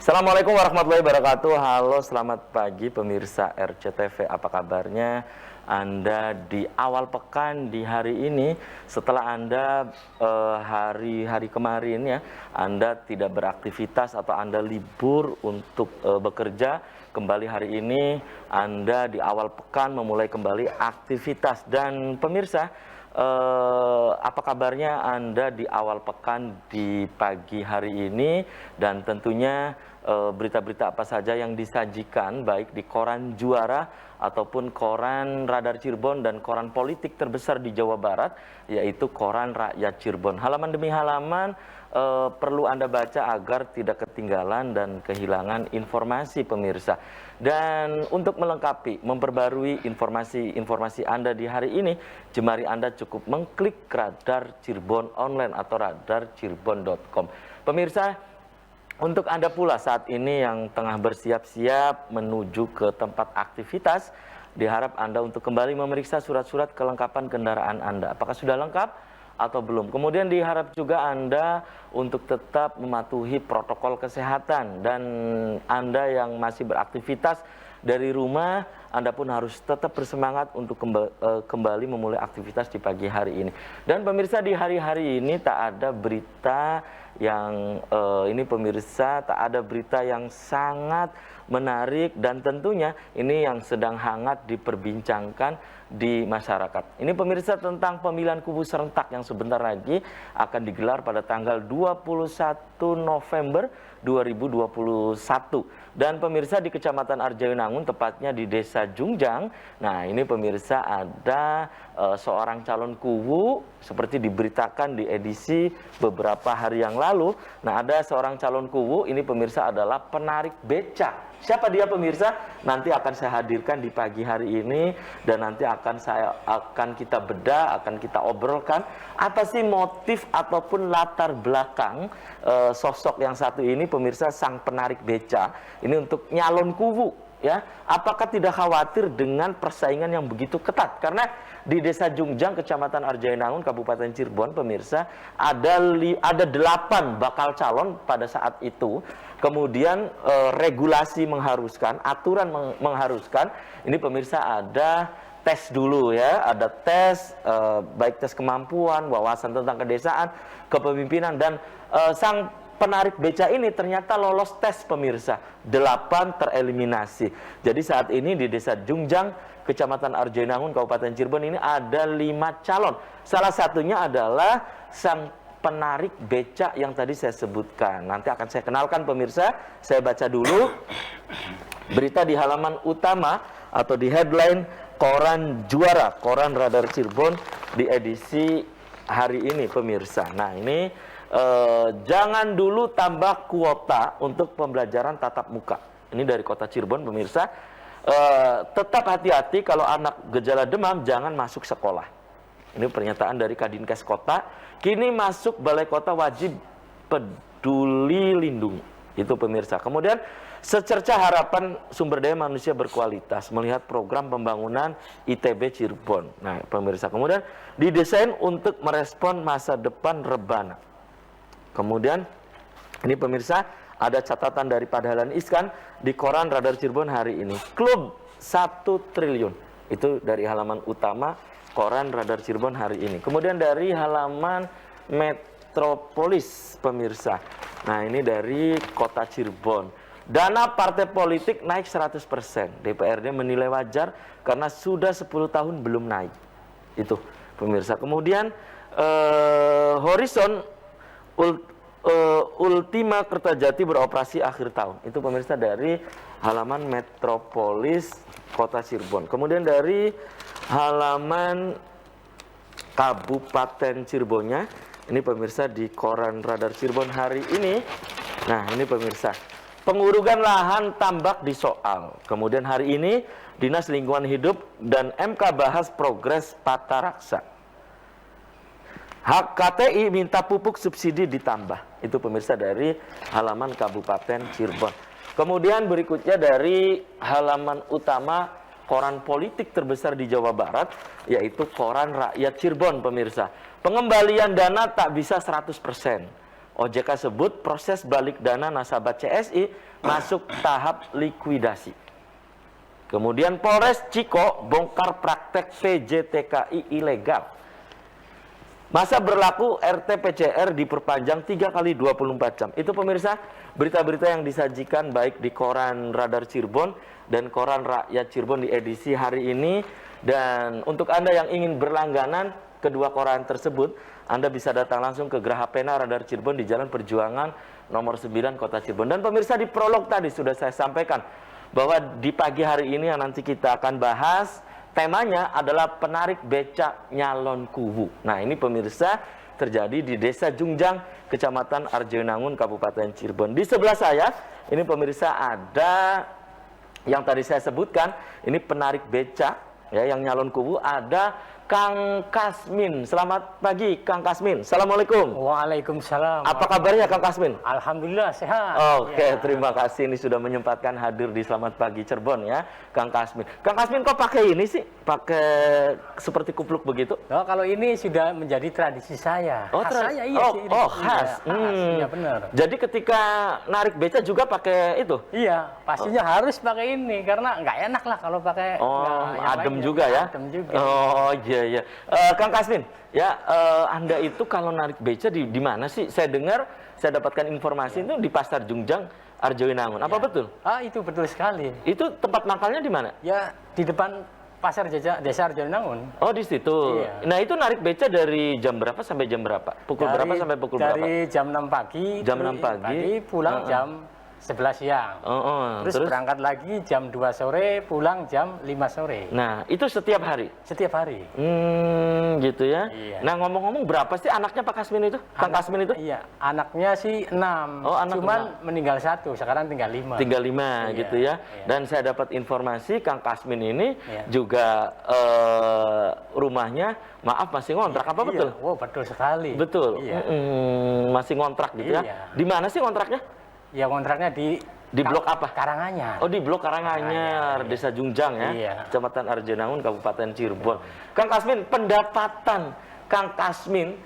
Assalamualaikum warahmatullahi wabarakatuh. Halo, selamat pagi pemirsa RCTV. Apa kabarnya Anda di awal pekan di hari ini? Setelah Anda hari-hari kemarin ya, Anda tidak beraktivitas atau Anda libur untuk bekerja. Kembali hari ini Anda di awal pekan memulai kembali aktivitas. Dan pemirsa, apa kabarnya Anda di awal pekan di pagi hari ini, dan tentunya berita-berita apa saja yang disajikan baik di koran Juara ataupun koran Radar Cirebon dan koran politik terbesar di Jawa Barat, yaitu koran Rakyat Cirebon. Halaman demi halaman perlu Anda baca agar tidak ketinggalan dan kehilangan informasi pemirsa. Dan untuk melengkapi, memperbarui informasi Anda di hari ini, jemari Anda cukup mengklik Radar Cirebon Online atau radarcirebon.com. Pemirsa, untuk Anda pula saat ini yang tengah bersiap-siap menuju ke tempat aktivitas, diharap Anda untuk kembali memeriksa surat-surat kelengkapan kendaraan Anda. Apakah sudah lengkap atau belum? Kemudian diharap juga Anda untuk tetap mematuhi protokol kesehatan. Dan Anda yang masih beraktivitas dari rumah, Anda pun harus tetap bersemangat untuk kembali memulai aktivitas di pagi hari ini. Dan pemirsa, di hari-hari ini tak ada berita yang tak ada berita yang sangat menarik, dan tentunya ini yang sedang hangat diperbincangkan di masyarakat. Ini pemirsa tentang pemilihan kubu serentak yang sebentar lagi akan digelar pada tanggal 21 November 2021. Dan pemirsa, di Kecamatan Arjayunangun, tepatnya di Desa Jungjang. Nah, ini pemirsa ada seorang calon kubu seperti diberitakan di edisi beberapa hari yang lalu. Nah, ada seorang calon kubu, ini pemirsa adalah penarik beca. Siapa dia pemirsa? Nanti akan saya hadirkan di pagi hari ini, dan nanti akan kita bedah, akan kita obrolkan apa sih motif ataupun latar belakang sosok yang satu ini pemirsa, sang penarik beca ini untuk nyalon kubu ya. Apakah tidak khawatir dengan persaingan yang begitu ketat? Karena di Desa Jungjang, Kecamatan Arjayunangun, Kabupaten Cirebon, pemirsa, ada 8 bakal calon pada saat itu. Kemudian regulasi mengharuskan, aturan mengharuskan, ini pemirsa ada tes dulu ya, ada tes baik tes kemampuan, wawasan tentang kedesaan, kepemimpinan, dan sang penarik beca ini ternyata lolos tes pemirsa. 8 tereliminasi. Jadi saat ini di Desa Jungjang, Kecamatan Arjayunangun, Kabupaten Cirebon ini ada 5 calon. Salah satunya adalah sang penarik beca yang tadi saya sebutkan. Nanti akan saya kenalkan pemirsa. Saya baca dulu berita di halaman utama atau di headline koran Juara, koran Radar Cirebon di edisi hari ini pemirsa. Nah, ini jangan dulu tambah kuota untuk pembelajaran tatap muka. Ini dari Kota Cirebon pemirsa. Tetap hati-hati kalau anak gejala demam jangan masuk sekolah. Ini pernyataan dari Kadinkes Kota. Kini masuk balai kota wajib peduli lindungi. Itu pemirsa. Kemudian secerca harapan sumber daya manusia berkualitas melihat program pembangunan ITB Cirebon. Nah pemirsa, kemudian didesain untuk merespon masa depan rebana. Kemudian ini pemirsa ada catatan dari Pak Dahlan Iskan di koran Radar Cirebon hari ini. Klub 1 triliun. Itu dari halaman utama koran Radar Cirebon hari ini. Kemudian dari halaman Metropolis pemirsa. Nah, ini dari Kota Cirebon. Dana partai politik naik 100%. DPRD menilai wajar karena sudah 10 tahun belum naik. Itu pemirsa. Kemudian Horizon Ultima Kertajati beroperasi akhir tahun. Itu pemirsa dari halaman Metropolis Kota Cirebon. Kemudian dari halaman Kabupaten Cirebonnya, ini pemirsa di koran Radar Cirebon hari ini. Nah, ini pemirsa, pengurugan lahan tambak disoal. Kemudian hari ini Dinas Lingkungan Hidup dan MK bahas progres Pataraksa. Hak KTI minta pupuk subsidi ditambah. Itu pemirsa dari halaman Kabupaten Cirebon. Kemudian berikutnya dari halaman utama koran politik terbesar di Jawa Barat, yaitu koran Rakyat Cirebon pemirsa. Pengembalian dana tak bisa 100%. OJK sebut proses balik dana nasabah CSI masuk tahap likuidasi. Kemudian Polres Ciko bongkar praktek PJTKI ilegal. Masa berlaku RT-PCR diperpanjang 3 kali 24 jam. Itu pemirsa berita-berita yang disajikan baik di koran Radar Cirebon dan koran Rakyat Cirebon di edisi hari ini. Dan untuk Anda yang ingin berlangganan kedua koran tersebut, Anda bisa datang langsung ke Graha Pena Radar Cirebon di Jalan Perjuangan nomor 9 Kota Cirebon. Dan pemirsa, di prolog tadi sudah saya sampaikan bahwa di pagi hari ini yang nanti kita akan bahas, temanya adalah penarik becak nyalon kubu. Nah, ini pemirsa terjadi di Desa Jungjang, Kecamatan Arjayunangun, Kabupaten Cirebon. Di sebelah saya, ini pemirsa ada yang tadi saya sebutkan, ini penarik becak, ya, yang nyalon kubu, ada Kang Kasmin. Selamat pagi, Kang Kasmin. Assalamualaikum. Waalaikumsalam. Apa kabarnya, Kang Kasmin? Alhamdulillah sehat. Oke, terima kasih ini sudah menyempatkan hadir di Selamat Pagi Cirebon ya, Kang Kasmin. Kang Kasmin kok pakai ini sih? Pakai seperti kupluk begitu? Oh, kalau ini sudah menjadi tradisi saya. Oh, khas saya, iya sih. khas. Iya, benar. Jadi ketika narik beca juga pakai itu? Iya, pastinya harus pakai ini karena nggak enak lah kalau pakai. Adem juga ya? Adem juga. Oh, iya. Kang Kasmin, ya Anda itu kalau narik beca di mana sih? Saya dengar, saya dapatkan informasi itu di Pasar Jungjang, Arjayunangun. Apa betul? Itu betul sekali. Itu tempat mangkalnya di mana? Ya, di depan Pasar Desa Arjayunangun. Oh, di situ. Iya. Nah, itu narik beca dari jam berapa sampai jam berapa? Pukul berapa sampai pukul berapa? Dari jam 6 pagi. Jam 6 pagi. Pulang jam 11 siang. Terus berangkat lagi jam 2 sore, pulang jam 5 sore. Nah, itu setiap hari? Setiap hari. Gitu ya. Iya. Nah, ngomong-ngomong, berapa sih anaknya Pak Kasmin itu? Kang Kasmin itu? Iya, anaknya sih 6. Oh, anak cuman 6. meninggal 1, sekarang tinggal 5. Tinggal 5 Iya, gitu ya. iya. Dan saya dapat informasi Kang Kasmin ini Iya. juga rumahnya, maaf, masih ngontrak. Apa betul? Iya. Oh, betul sekali. Betul. Iya. Masih ngontrak gitu ya. Iya. Di mana sih kontraknya? Ya, kontraknya di blok apa? Karanganyar. Oh, di blok Karanganyar, Desa Jungjang ya, Iya. Kecamatan Arjayunangun, Kabupaten Cirebon. Kang Kasmin, pendapatan Kang Kasmin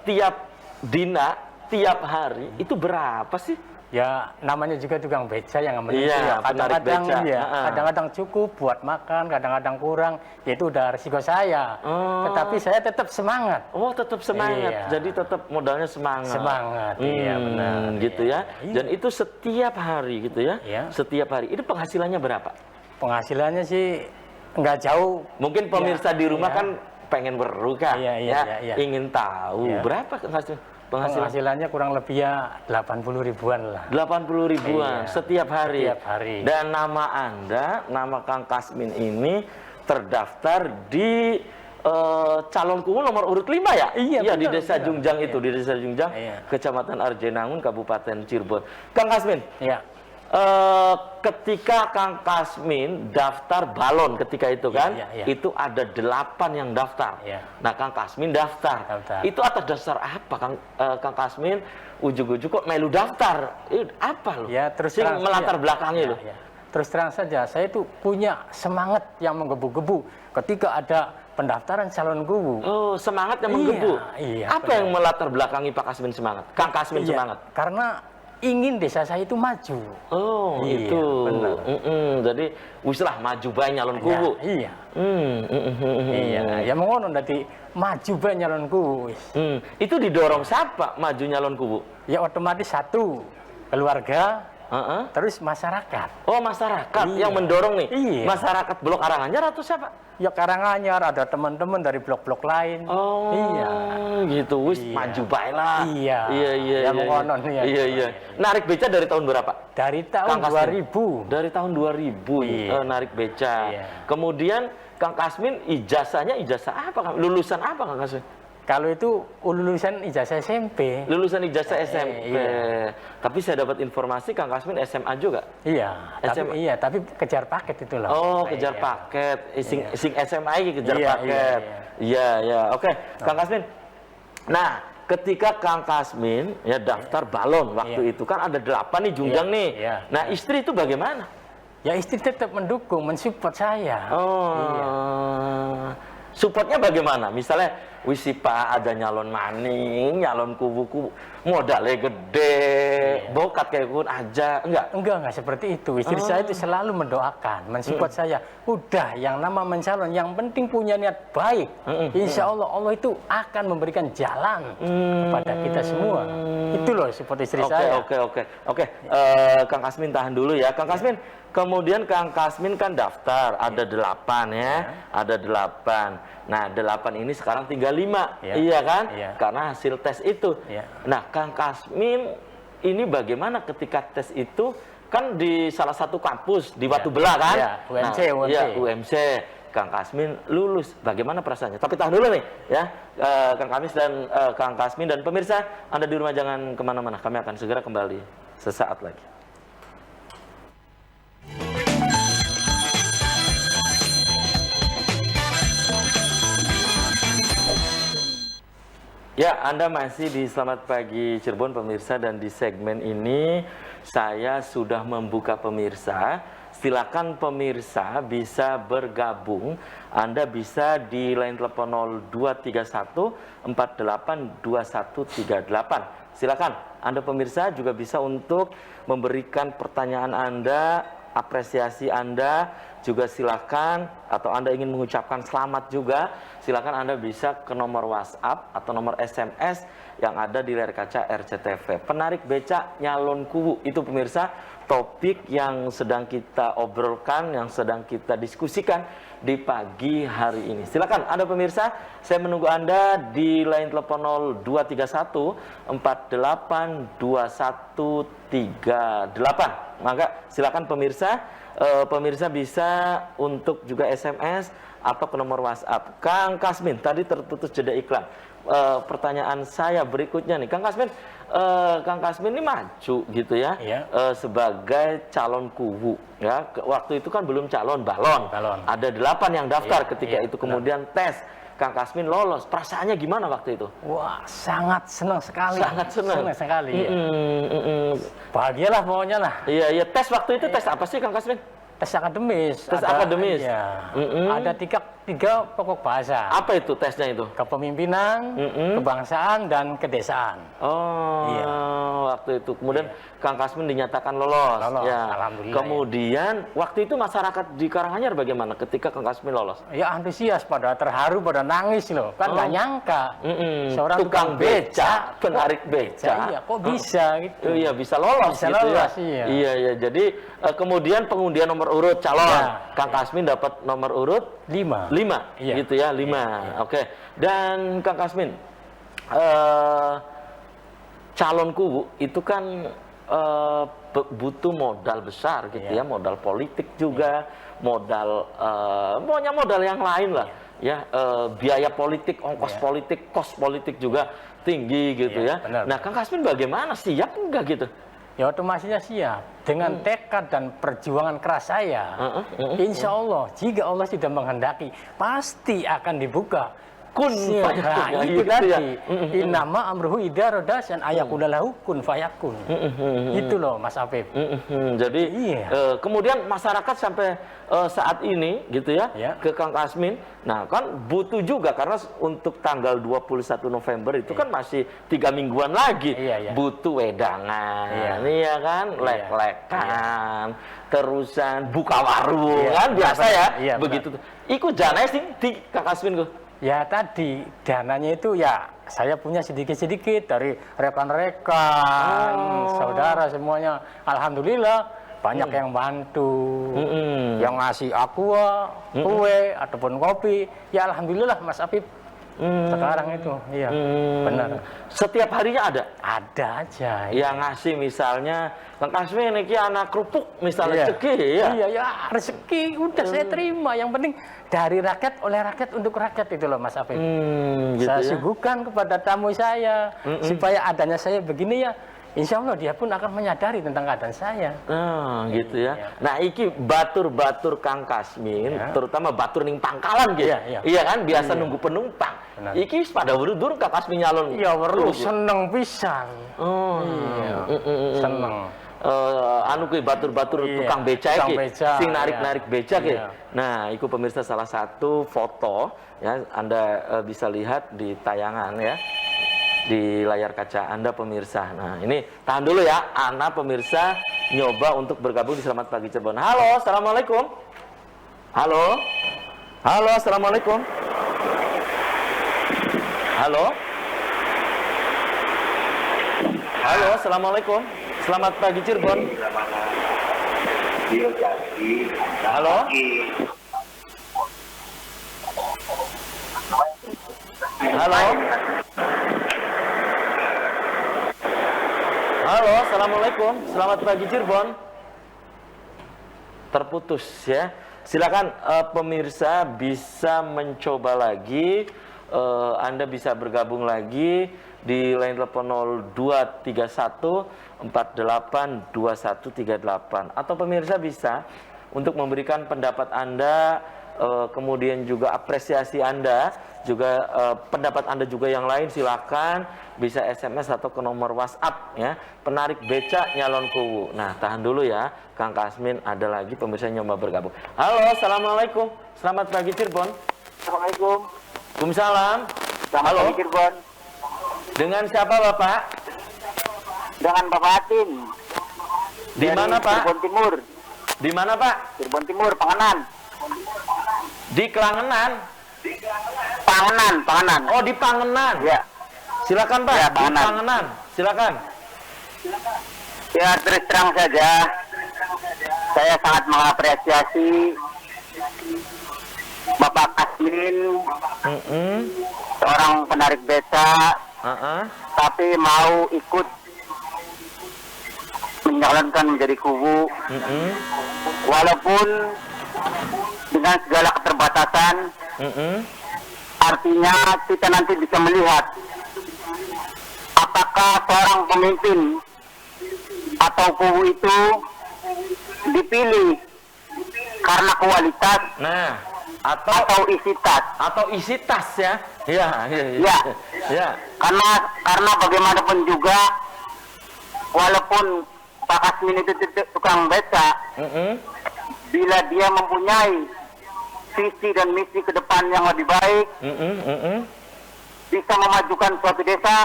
tiap hari itu berapa sih? Ya, namanya juga tukang beca yang menentu. Iya, Kadang-kadang penarik beca. ya, kadang-kadang cukup buat makan, kadang-kadang kurang. Ya, itu udah resiko saya. Tetapi saya tetap semangat. Oh, tetap semangat. Iya. Jadi tetap modalnya semangat. Semangat, iya benar. Gitu ya. Iya. Dan itu setiap hari gitu ya. Iya. Setiap hari. Itu penghasilannya berapa? Penghasilannya sih nggak jauh. Mungkin pemirsa di rumah iya. kan pengen berbuka, Iya. ingin tahu Iya. berapa penghasilan? Penghasilannya kurang lebih ya 80 ribuan lah. 80 ribuan Iya. setiap hari. Setiap hari. Dan nama Anda, nama Kang Kasmin ini terdaftar di calon kubu nomor urut 5 ya? Iya, di benar, Desa benar. Jungjang itu, Iya. di Desa Jungjang, Iya. Kecamatan Arjayunangun, Kabupaten Cirebon. Kang Kasmin, Iya. ketika Kang Kasmin daftar balon ketika itu kan, iya. itu ada 8 yang daftar. Iya. Nah, Kang Kasmin daftar. Itu atas dasar apa, Kang Kasmin? Ujuk-ujuk kok melu daftar? Apa loh? Ya, terus sing terang melatar saja. belakangnya loh. Ya. Terus terang saja, saya itu punya semangat yang menggebu-gebu ketika ada pendaftaran calon kubu. Oh, semangat yang menggebu. Iya, apa benar. yang melatar belakangi Pak Kasmin semangat? Kang Kasmin Iya, semangat. karena ingin desa saya itu maju. Oh, Iya, itu. benar. Jadi wis lah maju bae nyalon kubu. Iya. Iya, ya mengono dadi maju bae nyalon kubu. Itu didorong siapa maju nyalon kubu? Ya otomatis satu keluarga, terus masyarakat. Oh, masyarakat Iya. yang mendorong nih. Iya. Masyarakat Blok Karanganyar atau siapa? Ya Karanganyar, ada teman-teman dari blok-blok lain. Oh, Iya. gitu. Wis Iya. maju bae lah. Iya. Iya. Ya, mengonon, iya. Iya. Narik beca dari tahun berapa? Dari tahun Kang Kasmin? 2000. Dari tahun 2000 Iya. narik beca. Iya. Kemudian Kang Kasmin ijazahnya ijazah apa? Lulusan apa Kang Kasmin? Kalau itu lulusan ijazah SMP. Lulusan ijazah SMP. iya. Tapi saya dapat informasi Kang Kasmin SMA juga. Iya, SMA. tapi kejar paket itu loh. Oh, kejar Iya. paket. Sing SMA iki kejar Iya, paket. Iya. Oke, Kang Kasmin. Nah, ketika Kang Kasmin ya daftar balon waktu itu kan ada 8 nih Jungjang Iya, nih. iya. Nah, istri itu bagaimana? Ya istri tetap mendukung, mensupport saya. Oh. Iya. Supportnya bagaimana? Misalnya wisipa ada nyalon maning, nyalon kubu-kubu, modalnya gede, bokat kayak kun aja, Enggak seperti itu. Istri saya itu selalu mendoakan, mensupport saya. Udah, yang nama mencalon, yang penting punya niat baik. Insya Allah, Allah itu akan memberikan jalan kepada kita semua. Itu loh support istri saya. Oke. Kang Kasmin tahan dulu ya, Kang Kasmin. Kemudian Kang Kasmin kan daftar, ada 8 ya, ada 8. Nah, 8 ini sekarang tinggal 5, iya kan? Karena hasil tes itu. Nah, Kang Kasmin ini bagaimana ketika tes itu, kan di salah satu kampus di Batu Belah kan? UMC. UMC. Kang Kasmin lulus, bagaimana perasaannya? Tapi tahan dulu nih, ya, Kang Kasmin dan pemirsa, Anda di rumah jangan kemana-mana. Kami akan segera kembali sesaat lagi. Ya, Anda masih di Selamat Pagi Cirebon pemirsa, dan di segmen ini saya sudah membuka pemirsa. Silakan pemirsa bisa bergabung. Anda bisa di line telepon 0231 482138. Silakan Anda pemirsa juga bisa untuk memberikan pertanyaan Anda, apresiasi Anda, juga silakan, atau Anda ingin mengucapkan selamat juga, silakan Anda bisa ke nomor WhatsApp atau nomor SMS yang ada di layar kaca RCTV. Penarik becak nyalon kubu, itu pemirsa topik yang sedang kita obrolkan, yang sedang kita diskusikan di pagi hari ini. Silakan Anda pemirsa, saya menunggu Anda di line telepon 0231 482138. Maka silakan pemirsa, pemirsa bisa untuk juga SMS atau ke nomor WhatsApp. Kang Kasmin, tadi terputus jeda iklan. Pertanyaan saya berikutnya nih, Kang Kasmin, Kang Kasmin ini maju gitu ya, sebagai calon kubu ya. Waktu itu kan belum calon, balon. Ada 8 yang daftar ketika itu, kemudian tes. Kang Kasmin lolos, perasaannya gimana waktu itu? Wah, sangat senang sekali. Sangat senang sekali. Bahagialah pokoknya lah. Iya. Tes waktu itu tes apa sih, Kang Kasmin? Tes akademis. Akademis. Iya. Ada tiga pokok bahasa. Apa itu tesnya itu? Kepemimpinan, kebangsaan, dan kedesaan. Iya. Waktu itu. Kemudian Kang Kasmin dinyatakan lolos. Ya. Alhamdulillah. Kemudian waktu itu masyarakat di Karanganyar bagaimana ketika Kang Kasmin lolos? Ya antusias, pada terharu, pada nangis loh. Kan nggak nyangka. Seorang tukang beca, penarik beca. Iya, kok bisa gitu. Iya, bisa lolos bisa gitu lolos, ya. Iya. Jadi kemudian pengundian nomor urut calon. Kang Kasmin dapat nomor urut 5 gitu ya, 5. Oke. Dan Kang Kasmin, calon kubu itu kan butuh modal besar gitu ya, modal politik juga, modal pokoknya modal yang lain lah ya, biaya politik, ongkos politik, kos politik juga tinggi gitu ya. Benar. Nah, Kang Kasmin bagaimana, siap enggak gitu? Ya otomasinya siap. Dengan tekad dan perjuangan keras saya, insya Allah, jika Allah sudah menghendaki, pasti akan dibuka. Kun fayakun. Itu tadi. Innama amruhu idza arada an ayakuna lahu kun fayakun. Itu loh Mas Afif. Jadi kemudian masyarakat sampai saat ini gitu ya, ke Kang Kasmin. Nah, kan butuh juga karena untuk tanggal 21 November itu kan masih 3 mingguan lagi. Butuh wedangan. Iya kan, lek-lekan, terusan buka warung kan biasa ya. Begitu. Ikut jana sih di Kang Kasmin tuh. Ya tadi dananya itu ya saya punya sedikit-sedikit dari rekan-rekan, saudara semuanya. Alhamdulillah banyak yang bantu, yang ngasih aqua, kue ataupun kopi. Ya alhamdulillah Mas Afif. Sekarang itu, iya, benar. Setiap harinya ada? Ada aja. Yang ngasih misalnya, Kang Kasmin ini anak kerupuk misalnya, rezeki ya? Iya, rezeki udah saya terima. Yang penting dari rakyat, oleh rakyat, untuk rakyat itu loh Mas Afif. Gitu saya ya? suguhkan kepada tamu saya, supaya adanya saya begini ya, insya Allah dia pun akan menyadari tentang keadaan saya. Gitu ya. Nah, iki batur-batur Kang Kasmin, terutama batur ning pangkalan gitu. Iya kan, biasa nunggu penumpang. Benar. Iki pada buru-buru Kang Kasmin nyalon. Iya, perlu seneng pisan. Seneng. anu kuwi batur-batur Iya, tukang beca tukang iki, beca, sing narik-narik beca iki. Iya. Nah, iku pemirsa salah satu foto ya Anda bisa lihat di tayangan ya. Di layar kaca Anda pemirsa. Nah, ini tahan dulu ya. Ana pemirsa nyoba untuk bergabung di Selamat Pagi Cirebon. Halo, Assalamualaikum. Halo. Halo, Assalamualaikum. Halo. Halo, Assalamualaikum. Selamat Pagi Cirebon. Halo. Halo. Halo, Assalamualaikum. Selamat Pagi Cirebon. Terputus ya. Silakan pemirsa bisa mencoba lagi. Anda bisa bergabung lagi di line telepon 0231 48 2138 atau pemirsa bisa untuk memberikan pendapat Anda, kemudian juga apresiasi Anda, juga pendapat Anda juga yang lain, silakan bisa SMS atau ke nomor WhatsApp ya. Penarik beca nyalon kuwu. Nah, tahan dulu ya, Kang Kasmin, ada lagi pemirsa yang nyoba bergabung. Halo, Assalamualaikum. Selamat Pagi Cirebon. Assalamualaikum. Waalaikumsalam. Selamat Halo. pagi Cirebon. Dengan siapa Bapak? Dengan Bapak Atin. Di Dari mana Pak? Cirebon Timur. Di mana Pak? Cirebon Timur, Panganan. Di Kelangenan. Panganan. Oh, di Pangenan. Ya. Silakan Pak. Ya, Di Pangenan. Pangenan. Silakan. Ya, terus terang saja. Saya sangat mengapresiasi Bapak Kasmin, seorang penarik beca, tapi mau ikut menyalonkan menjadi kubu, walaupun dengan segala keterbatasan. Artinya kita nanti bisa melihat apakah seorang pemimpin atau kubu itu dipilih karena kualitas Nah, atau isi tas. atau isi tas ya. Iya. Ya. Ya. Karena bagaimanapun juga, walaupun Pak Kasmin itu tukang beca, bila dia mempunyai visi dan misi ke depan yang lebih baik, bisa memajukan suatu desa,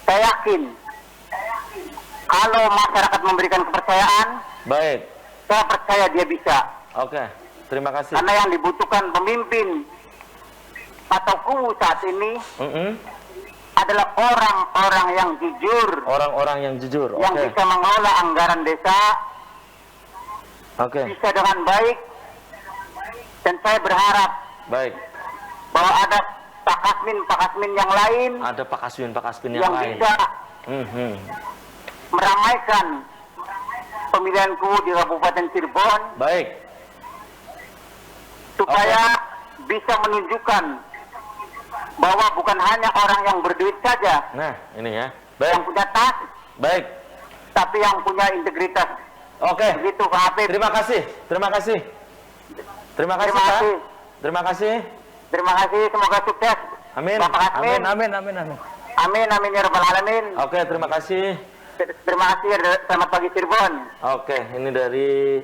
saya yakin kalau masyarakat memberikan kepercayaan, Baik. saya percaya dia bisa. Oke. Terima kasih. Karena yang dibutuhkan pemimpin atau kubu saat ini adalah orang-orang yang jujur, Orang-orang yang jujur. yang Oke. bisa mengelola anggaran desa, Oke. bisa dengan baik. Dan saya berharap Baik. bahwa ada Pak Kasmin yang lain Ada Pak Kasmin yang yang lain. bisa Mhm. meramaikan pemilihan kubu di Kabupaten Cirebon, Baik. supaya bisa menunjukkan bahwa bukan hanya orang yang berduit saja Nah, ini ya. yang Baik. punya tas, Baik. tapi yang punya integritas. Oke. Begitu Kak Hafid. Terima kasih. Terima kasih. Terima kasih, Terima Pak. kasih. Terima kasih. Terima kasih, semoga sukses. Amin. Bapak Kasmin. Amin. Amin ya rabbal alamin. Oke, terima kasih. Terima kasih, selamat pagi Cirebon. Oke, ini dari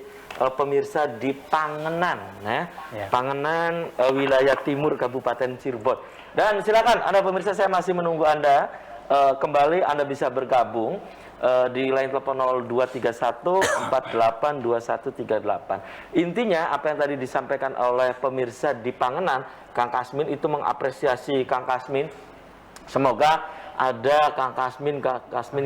pemirsa di Pangenan, ya. Ya. Pangenan, wilayah timur Kabupaten Cirebon. Dan silakan, Anda pemirsa, saya masih menunggu Anda. Kembali Anda bisa bergabung di line telepon 0231 48 2138. Intinya apa yang tadi disampaikan oleh pemirsa di Pangenan, Kang Kasmin itu mengapresiasi Kang Kasmin. Semoga ada Kang Kasmin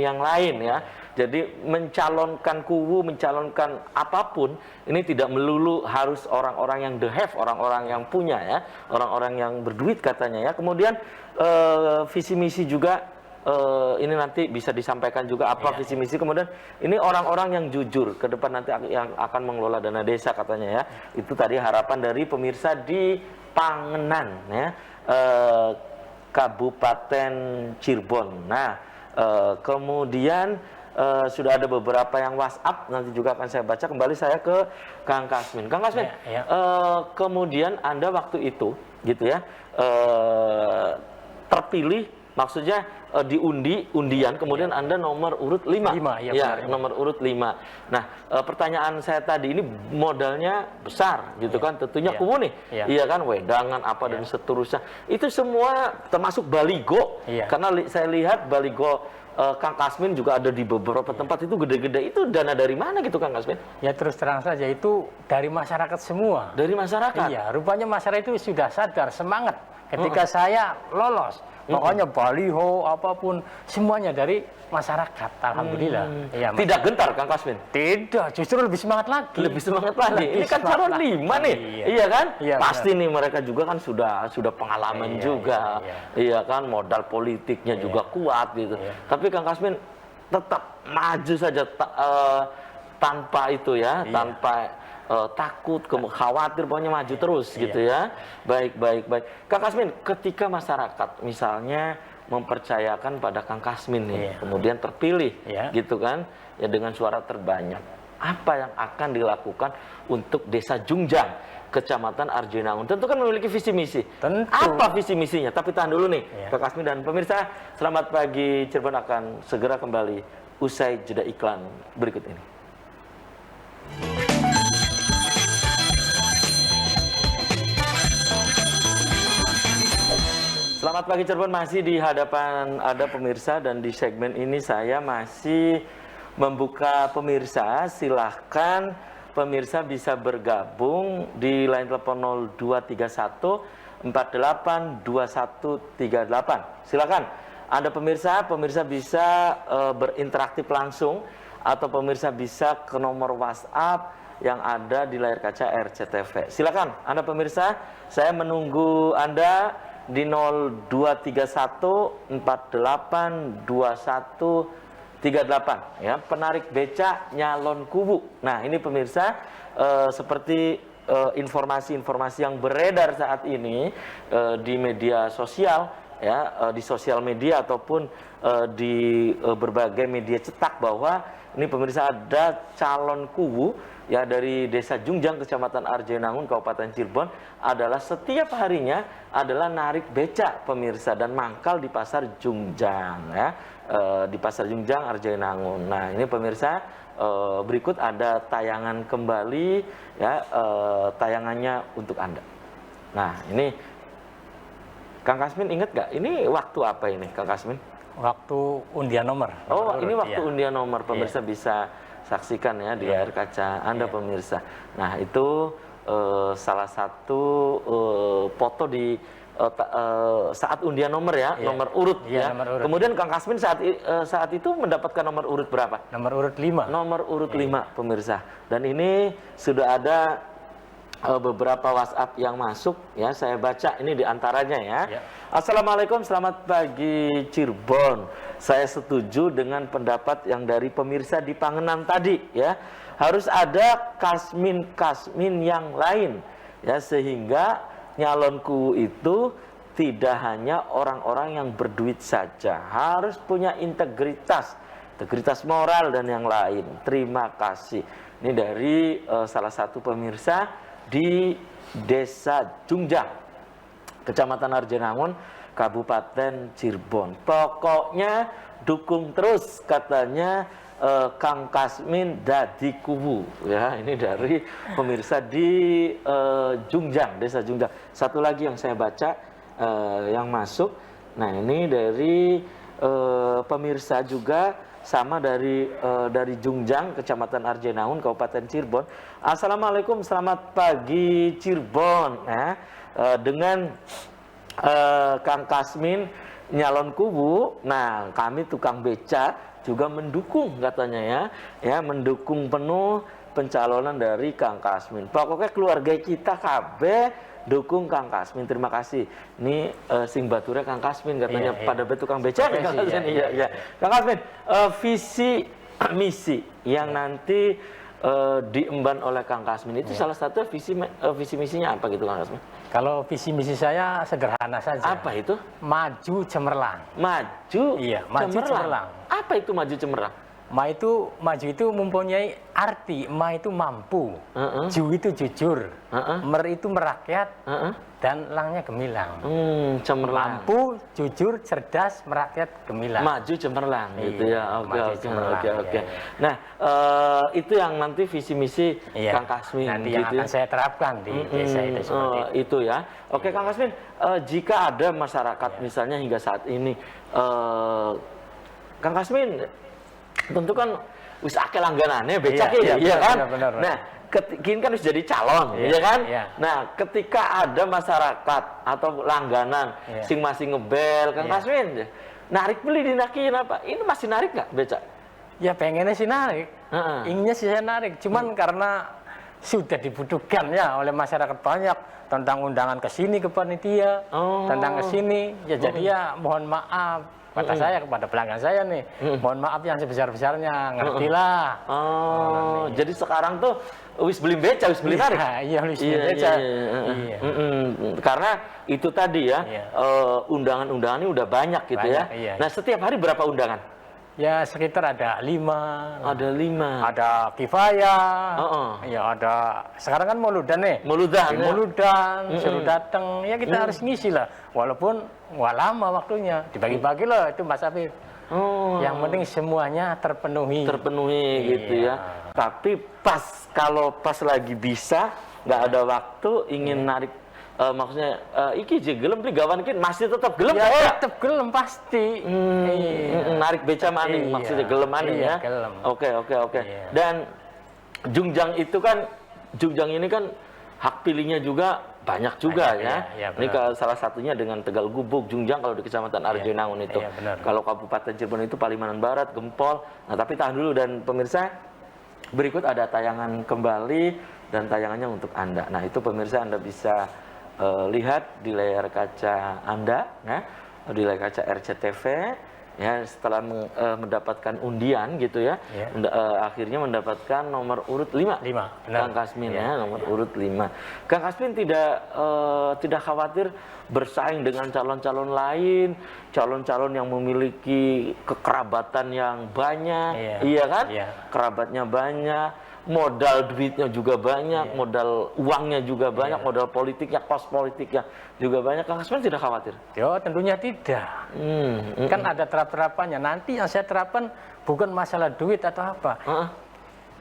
yang lain ya. Jadi mencalonkan kubu, mencalonkan apapun, ini tidak melulu harus orang-orang yang the have, orang-orang yang punya ya, orang-orang yang berduit katanya ya. Kemudian visi misi juga ini nanti bisa disampaikan juga apa visi misi. Kemudian ini orang-orang yang jujur ke depan nanti yang akan mengelola dana desa katanya ya. Itu tadi harapan dari pemirsa di Pangenan ya. Kabupaten Cirebon. Nah, kemudian sudah ada beberapa yang WhatsApp, nanti juga akan saya baca. Kembali saya ke Kang Kasmin. Kang Kasmin, Ya. kemudian Anda waktu itu, gitu ya, terpilih, maksudnya undian, kemudian Anda nomor urut 5. Iya, Ya, benar. nomor urut 5. Nah, pertanyaan saya tadi ini modalnya besar gitu kan, tentunya Iya. kumuh nih. Iya. Iya kan, wedangan apa dan seterusnya. Itu semua termasuk baligo. Iya. Karena saya lihat baligo Kang Kasmin juga ada di beberapa tempat itu gede-gede. Itu dana dari mana gitu Kang Kasmin? Ya terus terang saja itu dari masyarakat semua. Dari masyarakat. Iya, rupanya masyarakat itu sudah sadar, semangat ketika saya lolos. Pokoknya baliho apapun semuanya dari masyarakat. Alhamdulillah. Iya, Mas. Tidak gentar Kang Kasmin. Tidak, justru lebih semangat lagi. Lebih semangat lagi. Lebih Ini kan semangat calon lagi. 5 nih. Iya. Iya kan? Iya, Pasti nih mereka juga kan sudah pengalaman Iya, juga. iya. Iya kan, modal politiknya juga kuat gitu. Iya. Tapi Kang Kasmin tetap maju saja tanpa itu ya, Iya. tanpa takut, khawatir, pokoknya maju terus Iya. gitu ya. Baik. Kang Kasmin, ketika masyarakat misalnya mempercayakan pada Kang Kasmin nih, Iya. kemudian terpilih Iya. gitu kan, ya dengan suara terbanyak, apa yang akan dilakukan untuk Desa Jungjang, Kecamatan Arjuna? Tentu kan memiliki visi misi. Tentu. Apa visi misinya? Tapi tahan dulu nih, Iya. Kang Kasmin dan pemirsa. Selamat pagi Cirebon akan segera kembali usai jeda iklan berikut ini. Selamat pagi Cirebon, masih di hadapan Anda pemirsa, dan di segmen ini saya masih membuka pemirsa. Silahkan pemirsa bisa bergabung di line telepon 0231 48 2138. Silahkan Anda pemirsa bisa berinteraksi langsung, atau pemirsa bisa ke nomor WhatsApp yang ada di layar kaca RCTV. Silakan Anda pemirsa, saya menunggu Anda di 0231 48 2138 ya, penarik beca nyalon kubu. Nah, ini pemirsa, seperti informasi-informasi yang beredar saat ini di media sosial ya, di sosial media ataupun di berbagai media cetak, bahwa ini pemirsa ada calon kubu ya dari Desa Jungjang, Kecamatan Arjayunangun, Kabupaten Cirebon, adalah setiap harinya adalah narik beca pemirsa, dan mangkal di Pasar Jungjang ya, di Pasar Jungjang Arjayunangun. Nah, ini pemirsa, berikut ada tayangan kembali ya, tayangannya untuk Anda. Nah, ini Kang Kasmin ingat gak? Ini waktu apa ini Kang Kasmin? Waktu undian nomor. Oh, Nomor ini urut, waktu iya. undian nomor, pemirsa bisa saksikan ya di layar kaca Anda pemirsa. Nah, itu salah satu foto di saat undian nomor ya, Iya. nomor urut Iya, ya. nomor urut. Kemudian Kang Kasmin saat itu mendapatkan nomor urut berapa? Nomor urut 5. Nomor urut 5 pemirsa. Dan ini sudah ada beberapa WhatsApp yang masuk ya, saya baca ini diantaranya ya. Ya. Assalamualaikum, selamat pagi Cirebon. Saya setuju dengan pendapat yang dari pemirsa di Pangenan tadi ya. Harus ada kasmin yang lain ya, sehingga nyalonku itu tidak hanya orang-orang yang berduit saja, harus punya integritas moral dan yang lain. Terima kasih. Ini dari salah satu pemirsa di Desa Jungjang, Kecamatan Arjayunangun, Kabupaten Cirebon. Pokoknya dukung terus katanya Kang Kasmin dadi kubu ya. Ini dari pemirsa di Jungjang, Desa Jungjang. Satu lagi yang saya baca yang masuk. Nah, ini dari pemirsa juga sama dari Jungjang, Kecamatan Arjayunangun, Kabupaten Cirebon. Assalamualaikum, selamat pagi Cirebon. Nah, dengan Kang Kasmin nyalon kubu, nah kami tukang beca juga mendukung katanya ya, mendukung penuh pencalonan dari Kang Kasmin. Pokoknya keluarga kita kabeh dukung Kang Kasmin. Terima kasih. Ini sing bature Kang Kasmin katanya, Iya. pada tukang beca nih Kang Kasmin. Iya. Kang Kasmin, visi misi yang nanti diemban oleh Kang Kasmin itu salah satu visi misinya apa gitu Kang Kasmin? Kalau visi misi saya sederhana saja. Apa itu? Maju cemerlang. Maju Iya, maju cemerlang. Apa itu maju cemerlang? Ma itu maju itu mempunyai arti. Ma itu mampu, ju itu jujur, mer itu merakyat, dan langnya gemilang. Cemerlang. Mampu, jujur, cerdas, merakyat, gemilang. Maju cemerlang gitu ya. Oke maju oke cemerlang, oke oke. iya. Nah, itu yang nanti visi misi Iya, Kang Kasmin nanti gitu yang ya. akan saya terapkan di desa itu seperti itu. Itu ya. Oke Kang Kasmin, jika ada masyarakat misalnya hingga saat ini, Kang Kasmin tentu kan wis akeh langganane becak Iya, ya, iya kan? benar. Nah, kini kan harus jadi calon, ya kan? Iya. Nah, ketika ada masyarakat atau langganan sing masih ngebel, Kang Kasmin, narik beli dinakiin apa? Ini masih narik nggak becak? Ya pengennya sih narik, inginnya sih saya narik, cuman karena sudah dibutuhkan ya oleh masyarakat banyak tentang undangan ke sini ke panitia, tentang ke sini, ya jadi ya mohon maaf. Kata saya kepada pelanggan saya nih, mohon maaf yang sebesar-besarnya, ngertilah. Jadi sekarang tuh wis beli beca, wis beli narik. Iya, wis beli beca. Iya. Karena itu tadi ya, undangan-undangan ini udah banyak gitu ya. Iya. Nah, setiap hari berapa undangan? Ya sekitar ada 5. Ada 5. Ada kifayah. Ya ada. Sekarang kan Mauludan nih. Mauludan. Mauludan suruh datang. Ya kita harus ngisi lah. Walaupun nggak lama waktunya. Dibagi-bagi lah itu Mas Afif. Yang penting semuanya terpenuhi. Terpenuhi gitu ya. Tapi kalau pas lagi bisa, nggak ada waktu ingin narik. Maksudnya iki je gelem beli gawan iki masih tetap gelem ya, tetap gelem pasti. Narik beca maning maksudnya gelem maning ya. Gelem. Oke. Dan jungjang itu kan, jungjang ini kan hak pilihnya juga banyak juga ya. Ini salah satunya dengan Tegal Gubuk, Jungjang kalau di Kecamatan Arjunangun itu. Kalau Kabupaten Cirebon itu Palimanan Barat, Gempol. Nah, tapi tahan dulu dan pemirsa, berikut ada tayangan kembali dan tayangannya untuk Anda. Nah, itu pemirsa Anda bisa lihat di layar kaca Anda, ya, di layar kaca RCTV, ya, setelah mendapatkan undian gitu ya, akhirnya mendapatkan nomor urut 5. Kang Kasmin ya, nomor urut 5. Kang Kasmin tidak khawatir bersaing dengan calon-calon lain, calon-calon yang memiliki kekerabatan yang banyak, iya kan? Kerabatnya banyak. Modal duitnya juga banyak, modal uangnya juga banyak, modal politiknya, kos politiknya juga banyak. Kang Kasmin tidak khawatir? Ya tentunya tidak. Kan ada terap-terapannya. Nanti yang saya terapkan bukan masalah duit atau apa.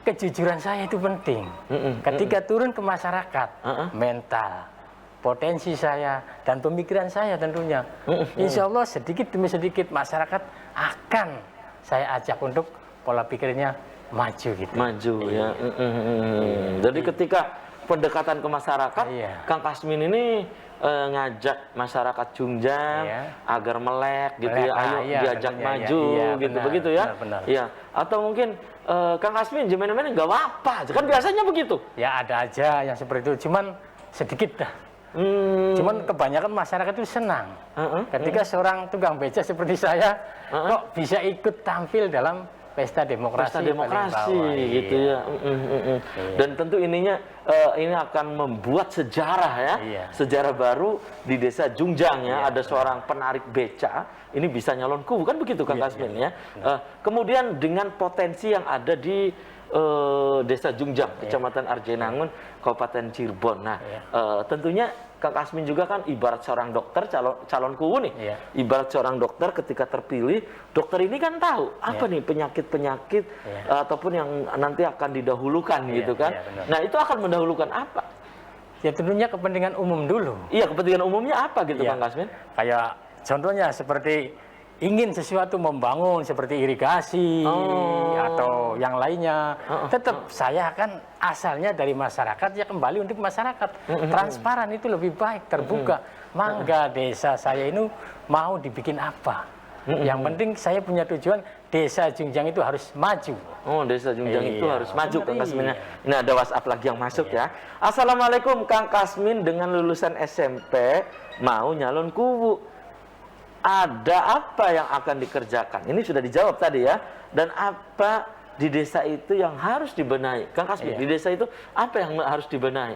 Kejujuran saya itu penting. Ketika turun ke masyarakat, mental, potensi saya, dan pemikiran saya tentunya. Insya Allah sedikit demi sedikit masyarakat akan saya ajak untuk pola pikirnya maju gitu. Maju ya. Jadi ketika pendekatan ke masyarakat, Kang Kasmin ini ngajak masyarakat Jungjang agar melek gitu ya, ayo diajak maju gitu, begitu ya. Iya. Atau mungkin Kang Kasmin jemen-jemen nggak apa-apa, kan biasanya begitu. Ya ada aja yang seperti itu, cuman sedikit dah. Cuman kebanyakan masyarakat itu senang ketika seorang tukang beca seperti saya kok bisa ikut tampil dalam pesta demokrasi gitu ya. Dan tentu ini akan membuat sejarah ya, sejarah baru di desa Jungjang ya. Ada seorang penarik beca ini bisa nyalon kubu, kan begitu Kang Kasmin ya. Kemudian dengan potensi yang ada di desa Jungjang, Kecamatan Arjunangun, Kabupaten Cirebon. Nah, tentunya Kang Kasmin juga kan ibarat seorang dokter, calon kuwu nih. Ibarat seorang dokter ketika terpilih, dokter ini kan tahu apa nih penyakit-penyakit ataupun yang nanti akan didahulukan gitu kan. Nah, itu akan mendahulukan apa? Ya tentunya kepentingan umum dulu. Iya, kepentingan umumnya apa gitu Kang Kasmin? Kayak contohnya seperti ingin sesuatu membangun seperti irigasi atau yang lainnya, tetap saya kan asalnya dari masyarakat, ya kembali untuk masyarakat. Transparan itu lebih baik, terbuka. Mangga desa saya ini mau dibikin apa? Yang penting saya punya tujuan desa Jungjang itu harus maju. Oh, desa Jungjang itu harus maju Kang Kasmin. Ini ada WhatsApp lagi yang masuk ya. Assalamualaikum Kang Kasmin, dengan lulusan SMP mau nyalon kubu. Ada apa yang akan dikerjakan? Ini sudah dijawab tadi ya. Dan apa di desa itu yang harus dibenahi? Kang Kasmin, di desa itu apa yang harus dibenahi?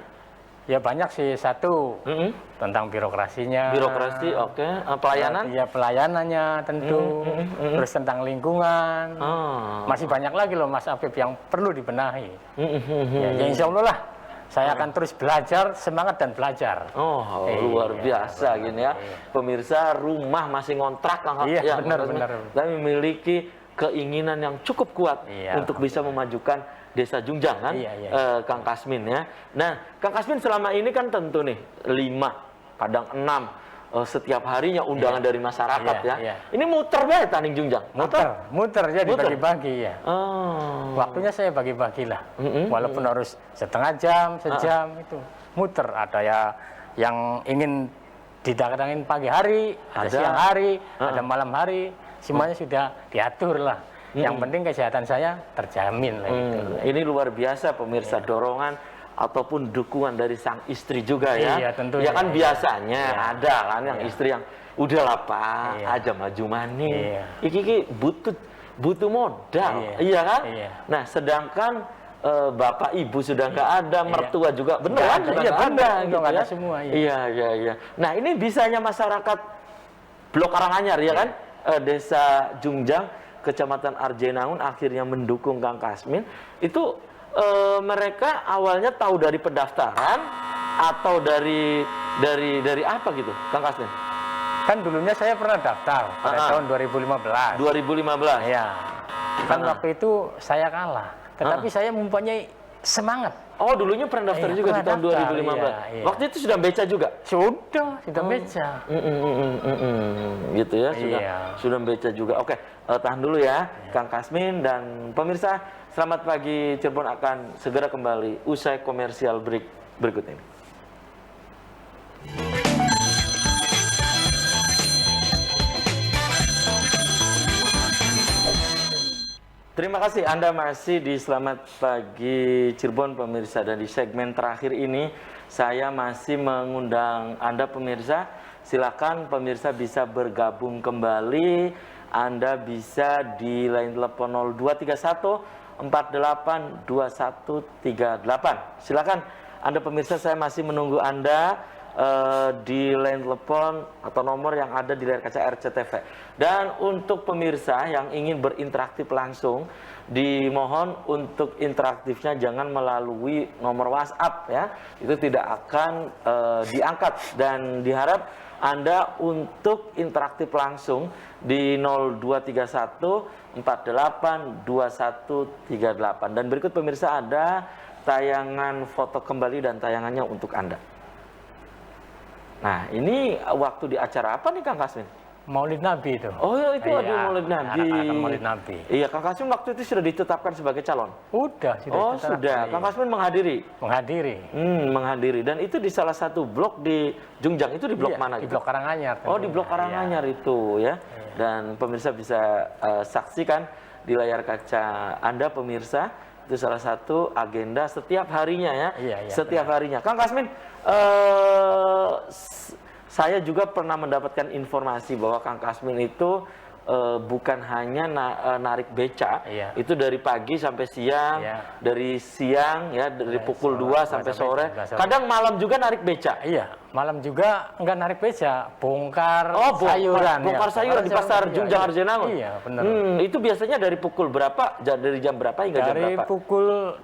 Ya banyak sih. Satu tentang birokrasinya. Birokrasi, oke. Pelayanan? Ya pelayanannya tentu. Terus tentang lingkungan. Masih banyak lagi loh Mas Apip yang perlu dibenahi. Ya insya Allah lah. Saya akan terus belajar, semangat dan belajar. Oh, luar biasa gini ya. Pemirsa, rumah masih ngontrak Kang. Iya, benar. Tapi memiliki keinginan yang cukup kuat untuk bisa memajukan Desa Jungjang kan, Kang Kasmin ya. Nah, Kang Kasmin selama ini kan tentu nih 5, kadang 6 setiap harinya undangan dari masyarakat ya. Ini muter banget Taning Jungjang. Muter jadi bagi-bagi ya. Waktunya saya bagi-bagi lah. Walaupun harus setengah jam, sejam itu muter. Ada ya yang ingin didatangin pagi hari, ada siang hari, ada malam hari. Semuanya sudah diatur lah. Yang penting kesehatan saya terjamin lah itu. Ini luar biasa pemirsa, dorongan ataupun dukungan dari sang istri juga ya. Iya, tentunya. Ya kan biasanya ada kan yang istri yang udahlah Pak, aja maju maning. Iki butuh modal, iya kan? Nah, sedangkan bapak ibu sudah nggak ada, mertua juga beneran sudah nggak ada, gitu nggak ada ya. semua. Iya. Nah, ini bisanya masyarakat Blok Karanganyar ya kan, Desa Jungjang, Kecamatan Arjenaun akhirnya mendukung Kang Kasmin. Itu mereka awalnya tahu dari pendaftaran atau dari apa gitu, Kang Kasmin? Kan dulunya saya pernah daftar pada tahun 2015. 2015. Ya. Kan waktu itu saya kalah, tetapi saya mempunyai semangat. Oh, dulunya pernah daftar juga di tahun 2015. Waktu itu sudah beca juga? Sudah beca. Gitu ya, sudah beca juga. Oke, tahan dulu ya, Kang Kasmin dan pemirsa. Selamat pagi Cirebon akan segera kembali usai komersial break berikut ini. Terima kasih Anda masih di Selamat Pagi Cirebon pemirsa, dan di segmen terakhir ini saya masih mengundang Anda pemirsa. Silakan pemirsa bisa bergabung kembali. Anda bisa di line telepon 0231 48 2138. Silakan Anda pemirsa, saya masih menunggu Anda di line telepon atau nomor yang ada di layar kaca RCTV. Dan untuk pemirsa yang ingin berinteraksi langsung, dimohon untuk interaktifnya jangan melalui nomor WhatsApp ya. Itu tidak akan diangkat, dan diharap Anda untuk interaktif langsung di 0231 48 2138. Dan berikut pemirsa ada tayangan foto kembali dan tayangannya untuk Anda. Nah, ini waktu di acara apa nih Kang Kasmin? Maulid Nabi itu. Oh ya, itu ada Maulid Nabi. Maulid Nabi. Iya, Kang Kasmin waktu itu sudah ditetapkan sebagai calon? Sudah. Oh, sudah. Kang Kasmin menghadiri? Menghadiri. Dan itu di salah satu blok di Jungjang, itu di blok mana? Di Blok Karanganyar. Oh, di Blok Karanganyar itu ya. Dan pemirsa bisa saksikan di layar kaca Anda pemirsa. Itu salah satu agenda setiap harinya ya. Setiap harinya. Kang Kasmin, saya juga pernah mendapatkan informasi bahwa Kang Kasmin itu bukan hanya narik beca, itu dari pagi sampai siang, dari siang ya, dari pukul 2 sampai sore. Kadang malam juga narik beca. Iya, malam juga enggak narik beca, bongkar sayuran. Bongkar sayuran di pasar Jungjang Arjenaun. Iya, benar. Itu biasanya dari pukul berapa? Dari jam berapa hingga jam berapa? Dari pukul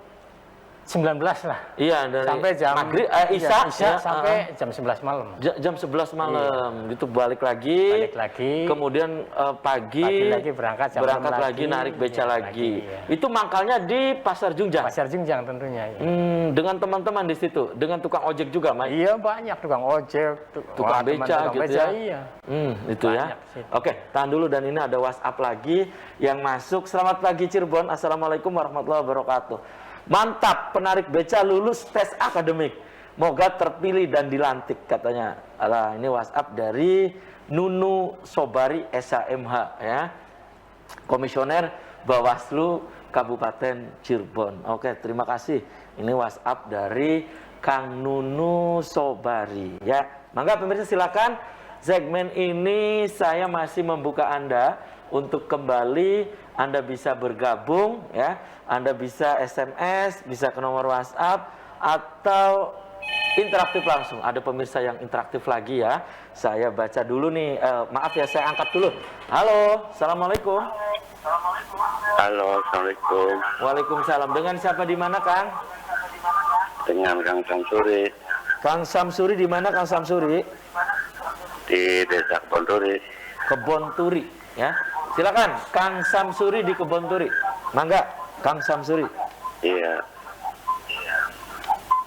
19 lah. Iya, dari sampai jam maghrib, Isya sampai jam 11 malam. Jam 11 malam. Itu balik lagi. Kemudian pagi lagi berangkat lagi narik beca lagi. Itu mangkalnya di Pasar Jungjang. Pasar Jungjang tentunya. Dengan teman-teman di situ, dengan tukang ojek juga, Mas? Iya, banyak tukang ojek, tukang beca gitu ya. Iya. Itu ya. Oke, tahan dulu, dan ini ada WhatsApp lagi yang masuk. Selamat pagi Cirebon. Assalamualaikum warahmatullahi wabarakatuh. Mantap, penarik beca lulus tes akademik. Moga terpilih dan dilantik, katanya. Ini WhatsApp dari Nunu Sobari SHMH ya. Komisioner Bawaslu Kabupaten Cirebon. Oke, terima kasih. Ini WhatsApp dari Kang Nunu Sobari ya. Mangga pemirsa silakan. Segmen ini saya masih membuka Anda untuk kembali. Anda bisa bergabung ya. Anda bisa SMS, bisa ke nomor WhatsApp, atau interaktif langsung. Ada pemirsa yang interaktif lagi ya. Saya baca dulu nih. Maaf ya, saya angkat dulu. Halo, assalamualaikum. Halo, assalamualaikum. Waalaikumsalam. Dengan siapa di mana, Kang? Dengan Kang Samsuri Kang Samsuri di mana, Kang Samsuri? di Desa Kebonturi. Kebonturi, ya. Silakan, Kang Samsuri di Kebonturi. Mangga, Kang Samsuri. Iya.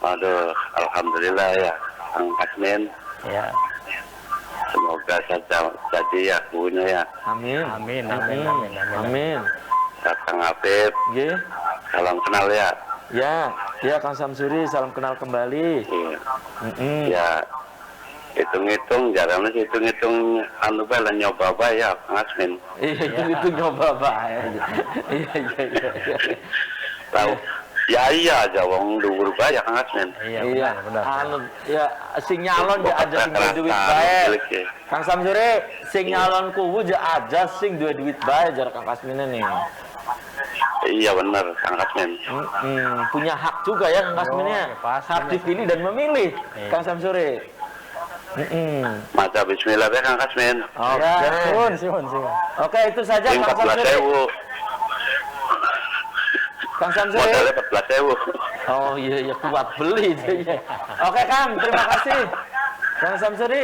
Aduh, alhamdulillah ya, Kang Kasmin. Ya. Semoga saja jadi ya punya ya. Amin. Amin, amin, amin, amin. Amin. Kang Afif, Nggih. salam kenal ya. Ya, ya Kang Samsuri, salam kenal kembali. Iya. Mm-mm. Ya, hitung-hitung, jarangnya hitung-hitung anu bae lah nyoba bae ya, Kang Kasmin. Iya, itu nyoba bae. Iya, iya. Tahu? Ya iya aja wong dhuwur bae ya, Kang Kasmin. Iya, benar. Anu, ya sing nyalon ya aja sing duwe duit bae. Kang Samsuri, sing nyalon kuwu ya aja sing duwe duit bae jar Kang Kasmine nih. Iya benar, Kang Kasmin. Punya hak juga ya Kang Kasminnya. pasti. Hak dipilih dan memilih Kang Samsuri. Maca bismillah bae Kang Kasmin. Oke. Ya, siun. Oke, itu saja Sing Kang Samsuri. 14.000. Kang Samsuri. Modalnya 14.000. Oh iya kuat beli dia. Oke Kang, terima kasih. Kang Samsuri.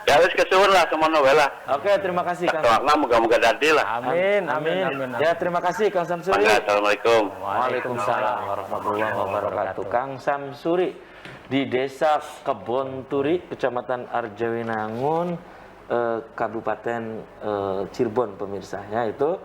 Ya wis kesuwun lah semono wae lah. Oke, terima kasih Kang. Doa moga-moga dadi lah. Amin. Ya, terima kasih Kang Samsuri. Assalamualaikum. Waalaikumsalam warahmatullahi wabarakatuh. Kang Samsuri di Desa Kebonturi, Kecamatan Arjawinangun, Kabupaten Cirebon pemirsa ya itu.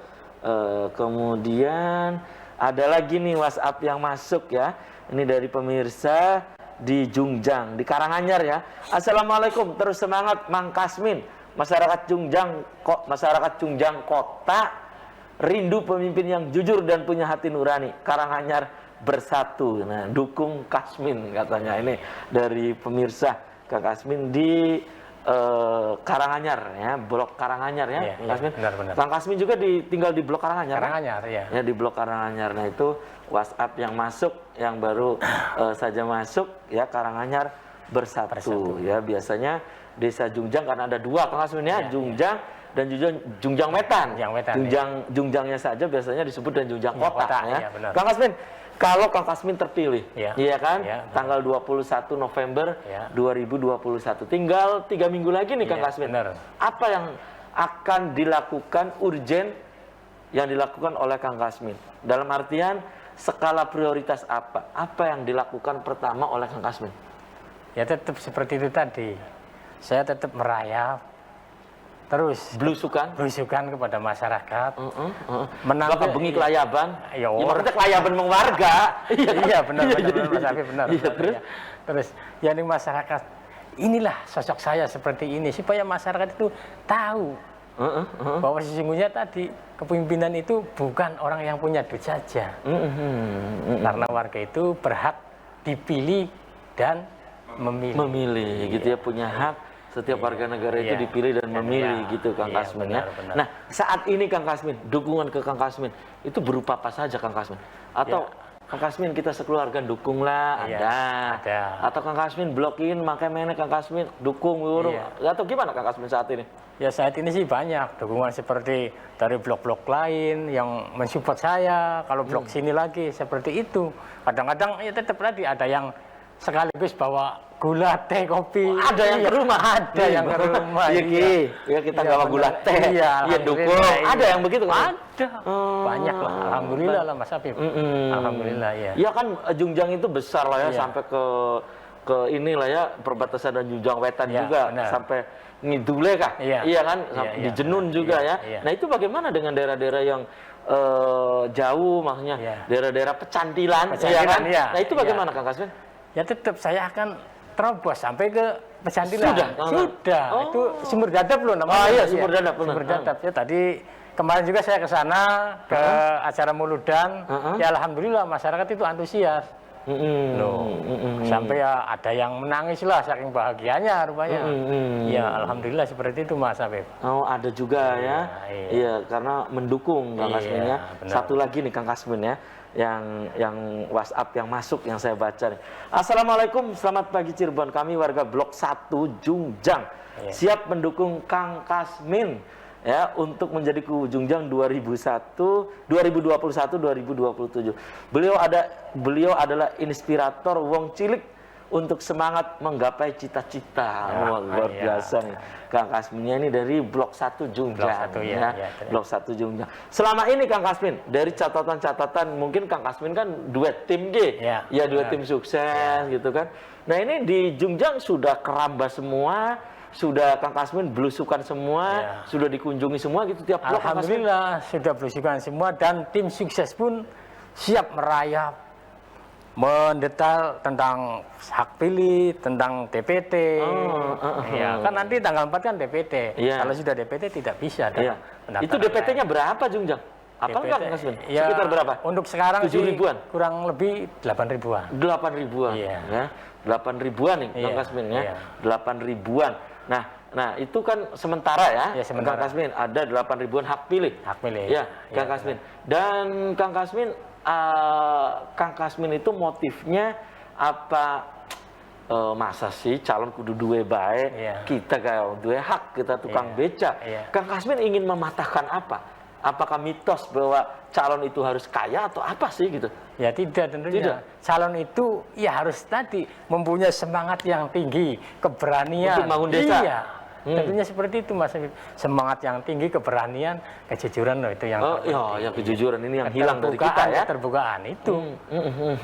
Kemudian ada lagi nih WhatsApp yang masuk ya. Ini dari pemirsa di Jungjang, di Karanganyar ya. Assalamualaikum, terus semangat Mang Kasmin. Masyarakat Jungjang Kota rindu pemimpin yang jujur dan punya hati nurani. Karanganyar bersatu. Nah, dukung Kasmin katanya. Ini dari pemirsa Kang Kasmin di Karanganyar ya, Blok Karanganyar ya, Iya, Kang Kasmin. benar. Kang Kasmin juga tinggal di Blok Karanganyar. Karanganyar, ya. Ya, di Blok Karanganyar. Nah, itu WhatsApp yang masuk, yang baru saja masuk ya, Karanganyar bersatu. Ya, biasanya Desa Jungjang karena ada dua Kang Kasmin ya, Jungjang dan Jungjang Wetan. Jungjangnya saja biasanya disebut dan Jungjang Kota ya. Iya, benar. Kang Kasmin, kalau Kang Kasmin terpilih, iya kan? Ya, tanggal 21 November ya. 2021. Tinggal 3 minggu lagi nih Kang Iya, Kasmin. benar. Apa yang akan dilakukan urgen yang dilakukan oleh Kang Kasmin? Dalam artian skala prioritas apa? Apa yang dilakukan pertama oleh Kang Kasmin? Ya tetap seperti itu tadi. Saya tetap merayap. Terus Belusukan? kepada masyarakat. Menambah Menambah bengi kelayaban. Ya, maksudnya kelayaban meng warga. Iya benar Mas Afif, benar. Iya, terus? Ya. Terus yang di masyarakat, inilah sosok saya seperti ini supaya masyarakat itu tahu bahwa sesungguhnya tadi kepemimpinan itu bukan orang yang punya duit saja. Karena warga itu berhak dipilih dan memilih. Gitu ya, punya hak. Setiap warga negara itu dipilih dan memilih gitu Kang Kasmin ya. Benar. Nah, saat ini Kang Kasmin, dukungan ke Kang Kasmin itu berupa apa saja Kang Kasmin? Atau Kang Kasmin kita sekeluarga dukunglah, ada. Atau Kang Kasmin blokin makanya Kang Kasmin dukung atau gimana Kang Kasmin saat ini? Ya saat ini sih banyak dukungan seperti dari blog-blog lain yang mensupport saya. Kalau blog sini lagi seperti itu. Kadang-kadang ya tetap tadi ada yang sekaligus bawa gula, teh, kopi. Ada yang ke rumah, ada yang ke rumah. Iya, kita bawa gula teh. Iya, dukung. Ada yang begitu kan? Ada. Banyak lah. Alhamdulillah lah Mas Afif. Alhamdulillah ya. Iya kan Jungjang itu besar lah ya, sampai ke inilah ya, perbatasan dan Jungjang Wetan juga, benar. sampai ngidule kah? Iya kan? Sampai di Jenun juga ya. Nah, itu bagaimana dengan daerah-daerah yang jauh, maksudnya daerah-daerah pecantilan, ya kan? Nah, itu bagaimana Kang Kasmin? Ya tetap saya akan terobos sampai ke pecantilan. Sudah. Itu Sumber Dadap loh namanya. Iya, Sumber Dadap. Sumber Dadap. Ya tadi kemarin juga saya ke sana ke acara Muludan. Ya alhamdulillah masyarakat itu antusias. Sampai ya ada yang menangis lah saking bahagianya rupanya. Ya alhamdulillah seperti itu Mas Afif. Oh, ada juga ya. Iya, karena mendukung Kang Kasmin ya. Benar. Satu lagi nih Kang Kasmin ya. yang WhatsApp yang masuk yang saya baca nih. Assalamualaikum, selamat pagi Cirebon. Kami warga Blok 1 Jungjang siap mendukung Kang Kasmin ya untuk menjadi Jungjang 2021-2027. Beliau adalah inspirator wong cilik untuk semangat menggapai cita-cita. Wah, luar biasa nih. Kang Kasminnya ini dari Blok 1 Jungjang. Blok 1 Jungjang. Selama ini Kang Kasmin, dari catatan-catatan mungkin Kang Kasmin kan duet tim G. Ya duet tim sukses gitu kan. Nah ini di Jungjang sudah keramba semua, sudah Kang Kasmin belusukan semua, sudah dikunjungi semua gitu tiap blok. Alhamdulillah sudah belusukan semua dan tim sukses pun siap merayap, mendetail tentang hak pilih, tentang DPT. Ya, kan nanti tanggal 4 kan DPT. Kalau sudah DPT tidak bisa. Itu DPT-nya berapa Jungjang? Apa enggak Kang Kasmin? Sekitar berapa? Untuk sekarang 7 ribuan? Kurang lebih 8 ribuan. 8 ribuan. Ya. 8 ribuan nih Kang Kasmin ya. 8 ribuan. Nah itu kan sementara ya, Kang Kasmin ada 8 ribuan hak pilih. Hak pilih. Ya, Kang Kasmin. Dan Kang Kasmin itu motifnya apa? Masa sih calon kudu duwe baik, kita kayak duwe hak, kita tukang beca. Kang Kasmin ingin mematahkan apa? Apakah mitos bahwa calon itu harus kaya atau apa sih gitu? Ya tidak tentunya. Calon itu ya harus tadi mempunyai semangat yang tinggi, keberanian. Untuk bangun desa. Iya. Tentunya seperti itu Mas. Semangat yang tinggi, keberanian, kejujuran loh itu yang ya kejujuran ini yang hilang dari kita ya. Keterbukaan itu.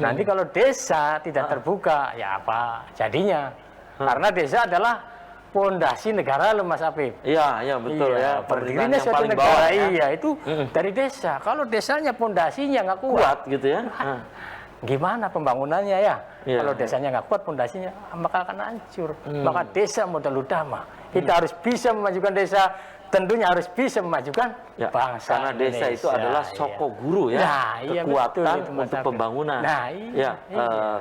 Nanti kalau desa tidak terbuka, ya apa jadinya? Karena desa adalah pondasi negara loh Mas Apip. Iya betul ya. Berdirinya suatu negara itu dari desa. Kalau desanya pondasinya nggak kuat gitu ya. Gimana pembangunannya ya? Kalau desanya nggak kuat pondasinya, maka akan hancur. Maka desa modal utama. Kita harus bisa memajukan desa. Tentunya harus bisa memajukan bangsa. Karena desa itu adalah soko guru ya, kekuatan untuk pembangunan.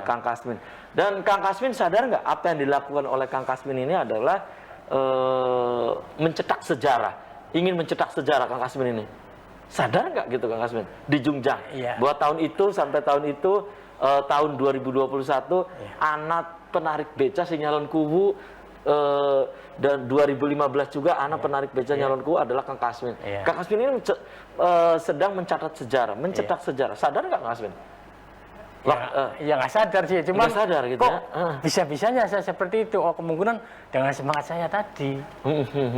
Kang Kasmin. Dan Kang Kasmin sadar nggak apa yang dilakukan oleh Kang Kasmin ini adalah mencetak sejarah, ingin mencetak sejarah Kang Kasmin ini. Sadar nggak gitu Kang Kasmin di Jungjang bahwa tahun itu sampai tahun itu tahun 2021 anak penarik beca si nyalon kubu dan 2015 juga anak penarik beca nyalon kubu adalah Kang Kasmin. Kang Kasmin ini sedang mencatat sejarah, mencetak sejarah. Sadar nggak Kang Kasmin? Ya nggak sadar sih, cuma sadar gitu kok bisa-bisanya saya seperti itu. Kemungkinan dengan semangat saya tadi.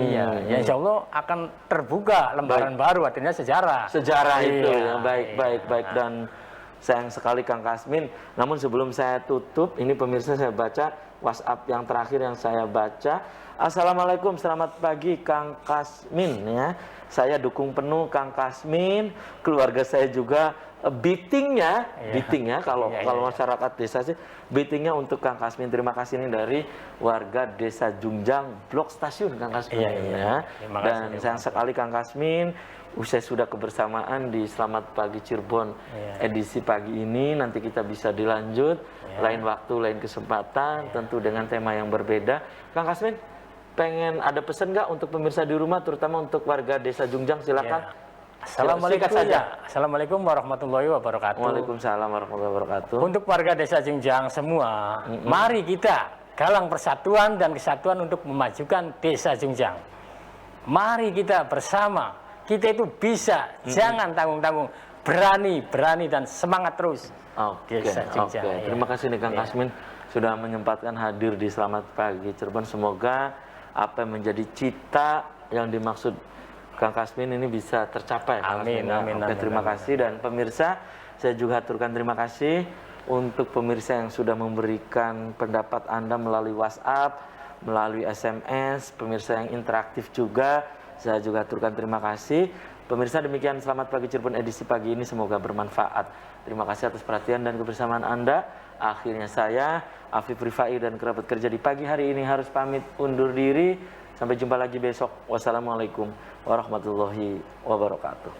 Ya insya Allah akan terbuka lembaran baru, artinya sejarah. Sejarah itu ya, baik. Dan sayang sekali Kang Kasmin. Namun sebelum saya tutup, ini pemirsa saya baca WhatsApp yang terakhir yang saya baca. Assalamualaikum, selamat pagi Kang Kasmin ya. Saya dukung penuh Kang Kasmin, keluarga saya juga beatingnya kalau masyarakat desa sih beatingnya untuk Kang Kasmin. Terima kasih ini dari warga desa Jungjang Blok Stasiun Kang Kasmin ya. Dan sayang sekali Kang Kasmin, usai sudah kebersamaan di Selamat Pagi Cirebon edisi pagi ini. Nanti kita bisa dilanjut lain waktu, lain kesempatan, tentu dengan tema yang berbeda. Kang Kasmin, pengen ada pesan nggak untuk pemirsa di rumah, terutama untuk warga desa Jungjang? Silakan. Assalamualaikum warahmatullahi wabarakatuh. Waalaikumsalam warahmatullahi wabarakatuh. Untuk warga desa Jungjang semua, mari kita galang persatuan dan kesatuan untuk memajukan desa Jungjang. Mari kita bersama, kita itu bisa, jangan tanggung-tanggung, berani dan semangat terus. Desa Jungjang. Terima kasih nih Kang Kasmin sudah menyempatkan hadir di Selamat Pagi Cirebon. Semoga apa yang menjadi cita yang dimaksud Kang Kasmin ini bisa tercapai. Amin. Terima kasih. Dan pemirsa, saya juga aturkan terima kasih untuk pemirsa yang sudah memberikan pendapat Anda melalui WhatsApp, melalui SMS, pemirsa yang interaktif juga, saya juga aturkan terima kasih. Pemirsa, demikian Selamat Pagi Cirebon edisi pagi ini, semoga bermanfaat. Terima kasih atas perhatian dan kebersamaan Anda. Akhirnya saya, Afif Rifai dan kerabat kerja di pagi hari ini harus pamit undur diri. Sampai jumpa lagi besok. Wassalamualaikum warahmatullahi wabarakatuh.